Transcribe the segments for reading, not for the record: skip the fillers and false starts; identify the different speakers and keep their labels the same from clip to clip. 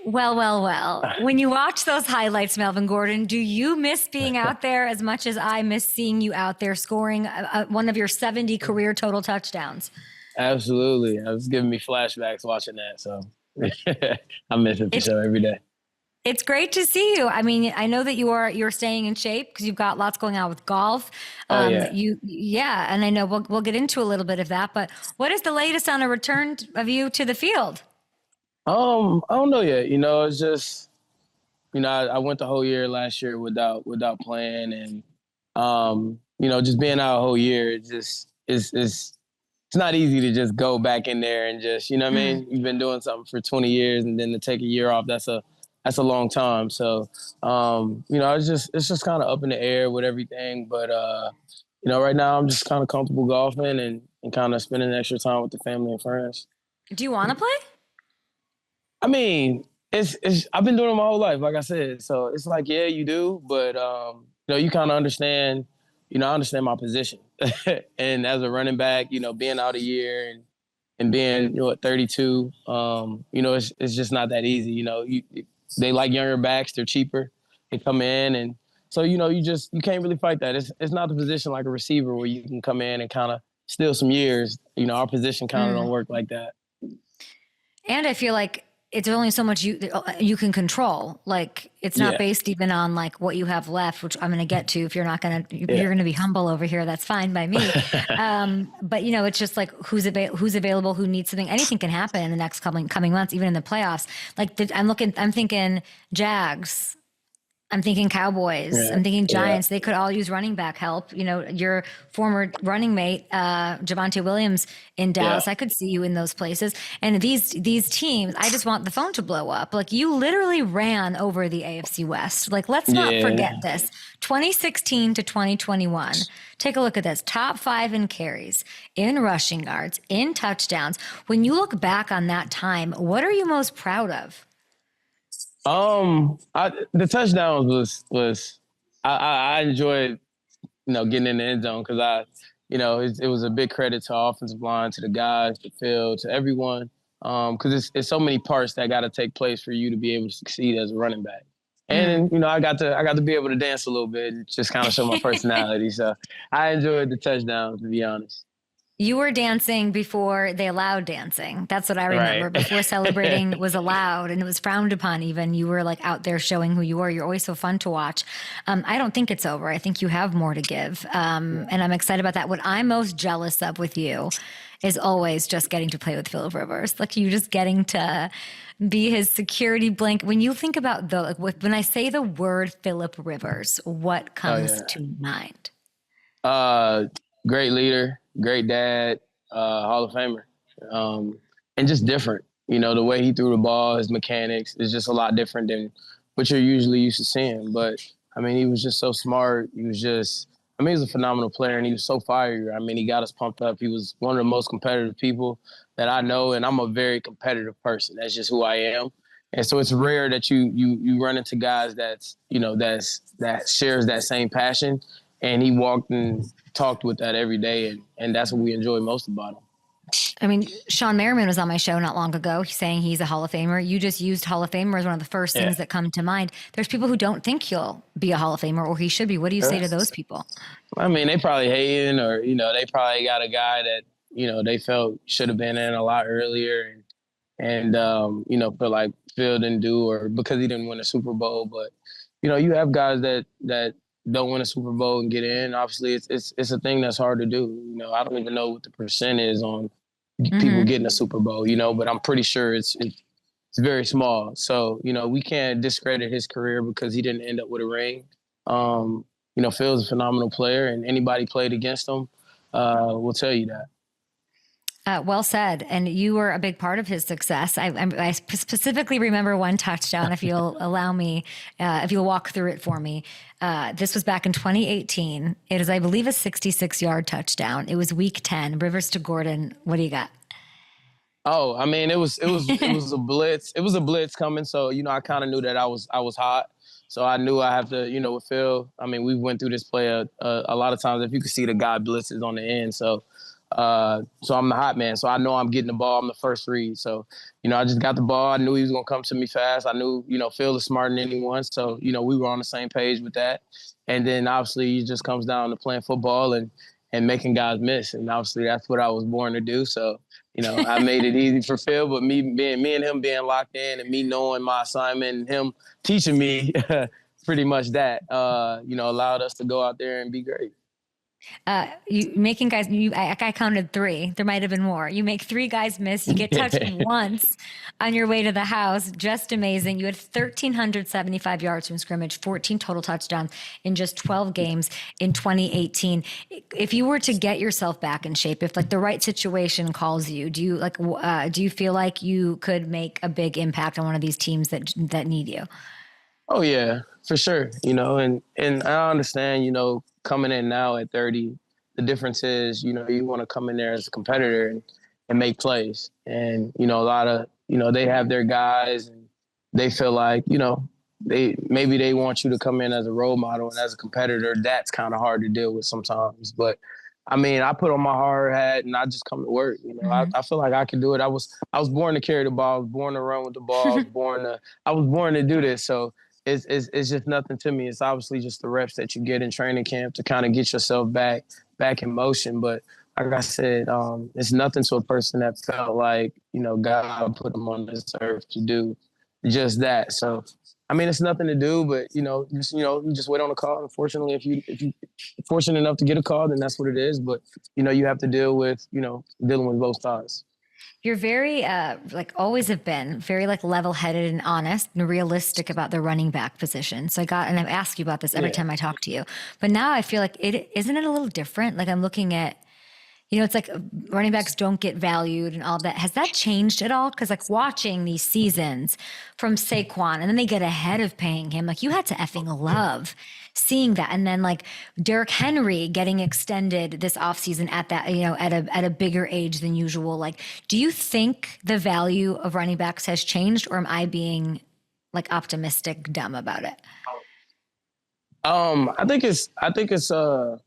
Speaker 1: Well. When you watch those highlights, Melvin Gordon, do you miss being out there as much as I miss seeing you out there scoring one of your 70 career total touchdowns?
Speaker 2: Absolutely. It was giving me flashbacks watching that. So I miss it for sure every day.
Speaker 1: It's great to see you. I mean, I know that you're staying in shape because you've got lots going on with golf.
Speaker 2: Yeah.
Speaker 1: And I know we'll get into a little bit of that, but what is the latest on a return of you to the field?
Speaker 2: I don't know yet. It's just, I went the whole year last year without playing, and just being out a whole year, it's not easy to just go back in there and just, what I mean? You've been doing something for 20 years and then to take a year off, that's a long time. So, it's just kind of up in the air with everything. But, right now I'm just kind of comfortable golfing and kind of spending extra time with the family and friends.
Speaker 1: Do you want to play?
Speaker 2: I mean, I've been doing it my whole life, like I said. So it's like, yeah, you do. But, you kind of understand, I understand my position. And as a running back, being out a year and being, 32, it's just not that easy. They like younger backs. They're cheaper. They come in. And so, you can't really fight that. It's not the position like a receiver where you can come in and kind of steal some years. Our position kind of don't work like that.
Speaker 1: And I feel like it's only so much you can control. Like it's not based even on like what you have left, which I'm going to get to. If you're not going to, you're going to be humble over here. That's fine by me. But it's just like who's available, who needs something. Anything can happen in the next coming months, even in the playoffs. Like I'm thinking Jags. I'm thinking Cowboys. I'm thinking Giants. They could all use running back help. Your former running mate, Javonte Williams in Dallas. I could see you in those places. And these teams, I just want the phone to blow up. Like you literally ran over the AFC West. Like let's not forget this. 2016 to 2021. Take a look at this. Top 5 in carries, in rushing yards, in touchdowns. When you look back on that time, what are you most proud of?
Speaker 2: The touchdowns was I enjoyed, getting in the end zone because it was a big credit to our offensive line, to the guys, the field, to everyone. Because it's so many parts that got to take place for you to be able to succeed as a running back. And I got to be able to dance a little bit and just kind of show my personality. So I enjoyed the touchdowns, to be honest.
Speaker 1: You were dancing before they allowed dancing. That's what I remember.
Speaker 2: Right.
Speaker 1: Before celebrating was allowed and it was frowned upon even. You were like out there showing who you are. You're always so fun to watch. I don't think it's over. I think you have more to give. And I'm excited about that. What I'm most jealous of with you is always just getting to play with Phillip Rivers. Like you just getting to be his security blanket. When you think about when I say the word Phillip Rivers, what comes to mind?
Speaker 2: Great leader. Great dad, Hall of Famer, and just different. The way he threw the ball, his mechanics is just a lot different than what you're usually used to seeing. But, he was just so smart. He was a phenomenal player, and he was so fiery. He got us pumped up. He was one of the most competitive people that I know, and I'm a very competitive person. That's just who I am. And so it's rare that you run into guys that shares that same passion. And he walked and talked with that every day, and that's what we enjoy most about him.
Speaker 1: Sean Merriman was on my show not long ago. He's saying he's a Hall of Famer. You just used Hall of Famer as one of the first things that come to mind. There's people who don't think he'll be a Hall of Famer or he should be. What do you say to those people?
Speaker 2: They probably hating, or, they probably got a guy that, they felt should have been in a lot earlier and feel like Phil didn't do, or because he didn't win a Super Bowl. But, you have guys that don't win a Super Bowl and get in. Obviously, it's a thing that's hard to do. I don't even know what the percent is on people getting a Super Bowl, but I'm pretty sure it's very small. So, we can't discredit his career because he didn't end up with a ring. Phil's a phenomenal player, and anybody played against him will tell you that.
Speaker 1: Well said. And you were a big part of his success. I specifically remember one touchdown, if you'll allow me, if you'll walk through it for me. This was back in 2018. It is, I believe, a 66-yard touchdown. It was week 10, Rivers to Gordon. What do you got?
Speaker 2: Oh, it was a blitz. It was a blitz coming. So, I kind of knew that I was hot. So I knew I have to, with Phil, we went through this play a lot of times. If you could see the guy blitzes on the end. So, So I'm the hot man. So I know I'm getting the ball. I'm the first read. So, I just got the ball. I knew he was going to come to me fast. I knew, Phil is smarter than anyone. So, we were on the same page with that. And then obviously it just comes down to playing football and making guys miss. And obviously that's what I was born to do. So, I made it easy for Phil, but me and him being locked in and me knowing my assignment and him teaching me pretty much that, allowed us to go out there and be great.
Speaker 1: You making guys, I counted 3. There might have been more. You make 3 guys miss. You get touched once on your way to the house. Just amazing. You had 1,375 yards from scrimmage, 14 total touchdowns in just 12 games in 2018. If you were to get yourself back in shape, if like the right situation calls you, do you feel like you could make a big impact on one of these teams that need you?
Speaker 2: Oh yeah, for sure. And I understand, coming in now at 30, the difference is, you want to come in there as a competitor and make plays. And, a lot of, they have their guys and they feel like, they want you to come in as a role model and as a competitor. That's kind of hard to deal with sometimes. But I mean, I put on my hard hat and I just come to work.
Speaker 1: Mm-hmm.
Speaker 2: I feel like I can do it. I was born to carry the ball. I was born to run with the ball. I was born to do this. So it's just nothing to me. It's obviously just the reps that you get in training camp to kind of get yourself back in motion. But like I said, it's nothing to a person that felt like, God put them on this earth to do just that. So, I mean, it's nothing to do, but, you just wait on a call. Unfortunately, if you're fortunate enough to get a call, then that's what it is. But, you have to deal with, dealing with both sides.
Speaker 1: You're very, always have been very level-headed and honest and realistic about the running back position. So and I've asked you about this every time I talk to you, but now I feel like isn't it a little different? Like I'm looking at, it's like running backs don't get valued and all that. Has that changed at all? Because watching these seasons from Saquon and then they get ahead of paying him, you had to effing love seeing that. And then Derrick Henry getting extended this offseason at that, at a bigger age than usual. Do you think the value of running backs has changed, or am I being optimistic dumb about it?
Speaker 2: I think it's the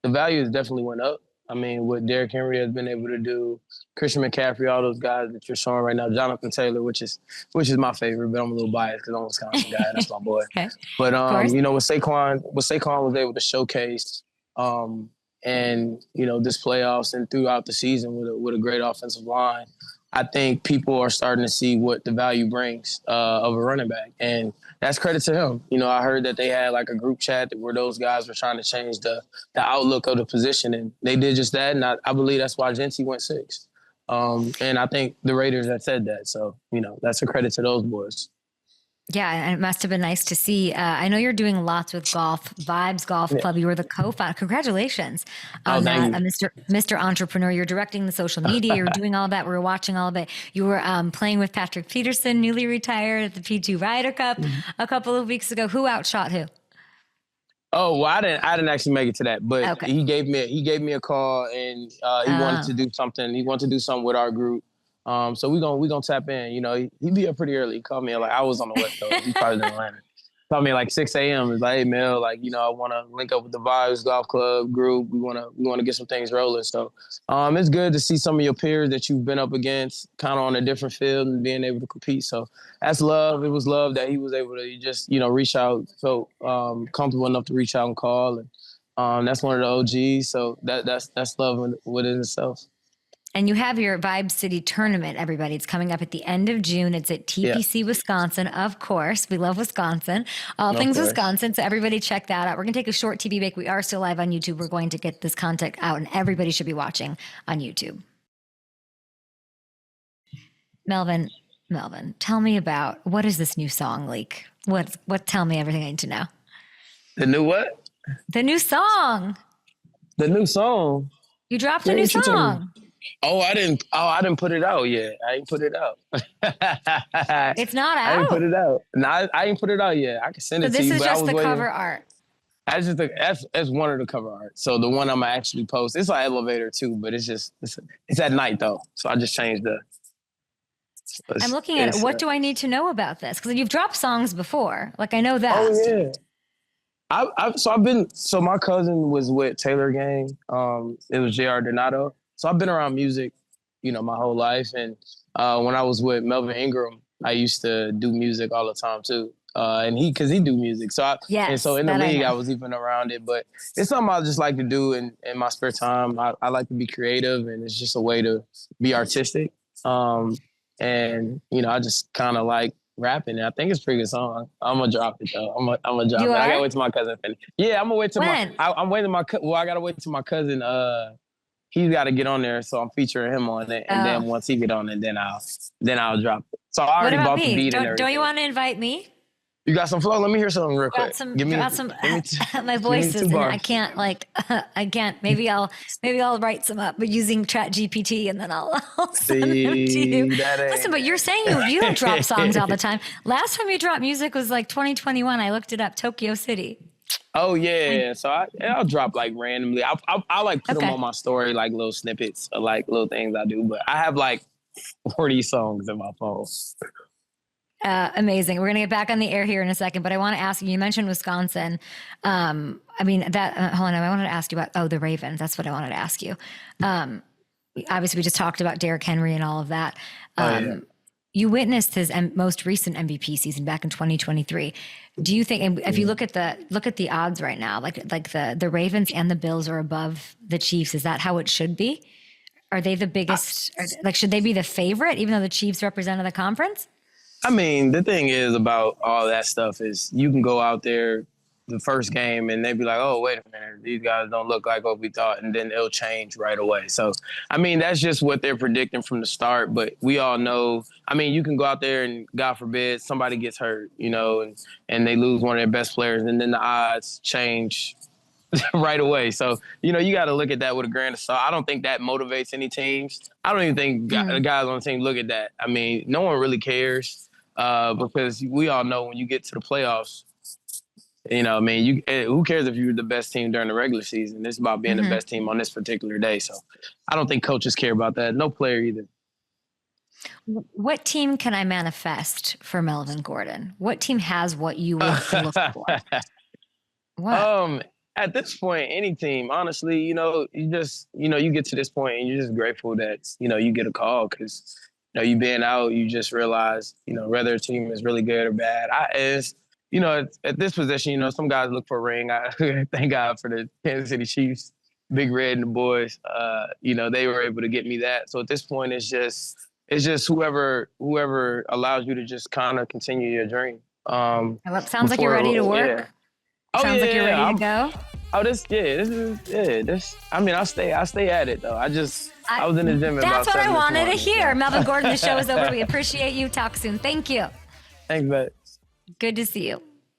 Speaker 2: value has definitely went up. I mean, what Derrick Henry has been able to do, Christian McCaffrey, all those guys that you're showing right now, Jonathan Taylor, which is my favorite, but I'm a little biased because I'm a Wisconsin guy. That's my boy. Okay. But what Saquon was able to showcase, and this playoffs and throughout the season with a great offensive line, I think people are starting to see what the value brings of a running back, and that's credit to him. I heard that they had a group chat where those guys were trying to change the outlook of the position, and they did just that. And I believe that's why Jency went 6. And I think the Raiders have said that. So, that's a credit to those boys.
Speaker 1: Yeah, and it must have been nice to see. I know you're doing lots with golf, Vibes Golf Club. You were the co-founder. Congratulations on that, Mr. Entrepreneur. You're directing the social media. You're doing all that. We were watching all of it. You were playing with Patrick Peterson, newly retired at the P2 Ryder Cup a couple of weeks ago. Who outshot who?
Speaker 2: Oh, well, I didn't actually make it to that, but he gave me a call and he wanted to do something. He wanted to do something with our group. So we gonna tap in. He'd be up pretty early. He called me I was on the West Coast. He probably in Atlanta. Called me at 6 a.m. He's like, hey Mel, I want to link up with the Vibes Golf Club group. We want to get some things rolling. So it's good to see some of your peers that you've been up against kind of on a different field and being able to compete. So that's love. It was love that he was able to just reach out, felt comfortable enough to reach out and call, and that's one of the OGs. So that's love within itself.
Speaker 1: And you have your Vibe City tournament, everybody. It's coming up at the end of June. It's at TPC, Wisconsin, of course. We love Wisconsin. All things Wisconsin. So everybody check that out. We're going to take a short TV break. We are still live on YouTube. We're going to get this content out, and everybody should be watching on YouTube. Melvin, tell me about, what is this new song leak? Tell me everything I need to know.
Speaker 2: The new what?
Speaker 1: The new song.
Speaker 2: The new song?
Speaker 1: You dropped a new song.
Speaker 2: I didn't put it out yet. I ain't put it out.
Speaker 1: It's not out?
Speaker 2: I didn't put it out. No, I ain't put it out yet. I can send it to you.
Speaker 1: So this is just the cover art?
Speaker 2: That's one of the cover art. So the one I'm going to actually post, it's an elevator too, but it's at night though. So I just changed I'm
Speaker 1: looking at it. What do I need to know about this? Because you've dropped songs before. I know that.
Speaker 2: Oh yeah. So my cousin was with Taylor Gang. It was J.R. Donato. So I've been around music, my whole life. And when I was with Melvin Ingram, I used to do music all the time too. And cause he do music. So in the league, I was even around it, but it's something I just like to do in my spare time. I like to be creative, and it's just a way to be artistic. And I just kind of like rapping. And I think it's a pretty good song. I'm gonna drop it though. I'm gonna drop it. I gotta wait till my cousin finish. Yeah, I'm gonna wait till I'm waiting I gotta wait till my cousin, he's got to get on there, so I'm featuring him on it, and then once he get on it, then I'll drop it. So I already bought the beat and everything.
Speaker 1: Don't you want to invite me?
Speaker 2: You got some flow? Let me hear something real quick.
Speaker 1: Give me some. My voice is, and I can't I can't. Maybe I'll write some up, but using ChatGPT, and then I'll send them to you. Listen, but you're saying you don't drop songs all the time. Last time you dropped music was like 2021. I looked it up, Tokyo City.
Speaker 2: Oh yeah, so I'll drop like randomly. I'll like put them on my story, like little snippets of like little things I do. But I have like 40 songs in my phone.
Speaker 1: Amazing. We're gonna get back on the air here in a second, but I want to ask you. You mentioned Wisconsin. Hold on. I wanted to ask you about the Ravens. That's what I wanted to ask you. Obviously, we just talked about Derrick Henry and all of that. You witnessed his most recent MVP season back in 2023. Do you think, and if you look at the odds right now, like the Ravens and the Bills are above the Chiefs, is that how it should be? Are they the biggest? Should they be the favorite, even though the Chiefs represented the conference?
Speaker 2: I mean, the thing is about all that stuff is you can go out there the first game and they be like, oh, wait a minute, these guys don't look like what we thought, and then it'll change right away. So, I mean, that's just what they're predicting from the start, but we all know, I mean, you can go out there and, God forbid, somebody gets hurt, and they lose one of their best players, and then the odds change right away. So, you got to look at that with a grain of salt. I don't think that motivates any teams. I don't even think the guys on the team look at that. I mean, no one really cares because we all know when you get to the playoffs, who cares if you're the best team during the regular season? It's about being the best team on this particular day. So I don't think coaches care about that. No player either.
Speaker 1: What team can I manifest for Melvin Gordon? What team has what you would look for? What?
Speaker 2: At this point, any team, honestly, you just, you get to this point and you're just grateful that, you get a call because, you being out, you just realize, whether a team is really good or bad. At this position, some guys look for a ring. I thank God for the Kansas City Chiefs, Big Red and the boys. They were able to get me that. So at this point, it's just whoever allows you to just kind of continue your dream.
Speaker 1: Sounds like you're ready to work.
Speaker 2: Yeah.
Speaker 1: Sounds like you're ready to go.
Speaker 2: I mean, I stay at it though. I was in the gym.
Speaker 1: That's what I wanted to hear. Melvin Gordon, the show is over. We appreciate you. Talk soon. Thank you.
Speaker 2: Thanks, man.
Speaker 1: Good to see you.